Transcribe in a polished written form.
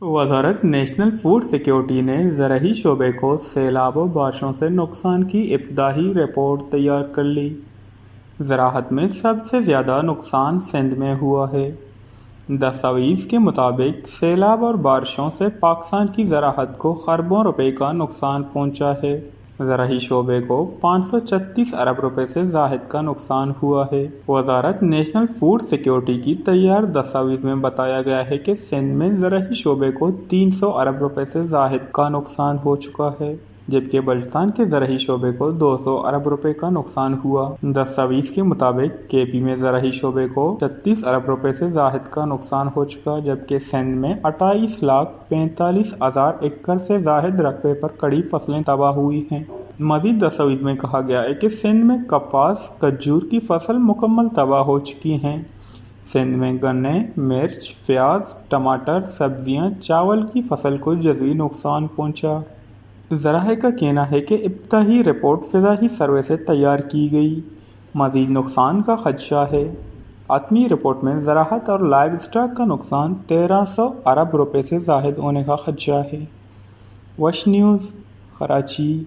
वज़ारत national food security ने ज़रई शोबे को सैलाब और बारिशों से नुकसान की इब्तदाई रिपोर्ट तैयार कर ली। ज़राअत में सबसे ज़्यादा नुकसान सिंध में हुआ है। दस्तावेज़ के मुताबिक सैलाब और बारिशों से पाकिस्तान की ज़राअत को खरबों रुपए का नुकसान पहुंचा है। ज़रई शोबे को 536 अरब रुपए से ज़ायद का नुकसान हुआ है। वज़ारत नेशनल फूड सिक्योरिटी की तैयार दस्तावेज़ में बताया गया है कि सिंध में ज़रई शोबे को 300 अरब रुपए से ज़ायद का नुकसान हो चुका है, जबकि बलूचिस्तान के ज़रई शोबे को 200 अरब रुपए का नुकसान हुआ। दस्तावेज़ के मुताबिक केपी में ज़रई शोबे को 36 अरब रुपए से ज़ायद का नुकसान हो चुका, जबकि सिंध में 28,45,000 एकड़ से ज़ायद रकबे पर कड़ी फसलें तबाह हुई हैं। मज़ीद दस्तावेज़ में कहा गया है कि सिंध में कपास, खजूर की फसल मुकम्मल तबाह हो चुकी हैं। सिंध में गन्ने, मिर्च, प्याज, टमाटर, सब्जियां, चावल की फसल को जज़वी नुकसान पहुंचा। ज़राए का कहना है कि इब्तदाई रिपोर्ट फ़िज़ाई सर्वे से तैयार की गई। मज़ीद नुकसान का खदशा है। आतमी रिपोर्ट में ज़राअत और लाइव स्टॉक का नुकसान 1300 अरब रुपए से ज़ायद होने का खदशा है। वश न्यूज़, कराची।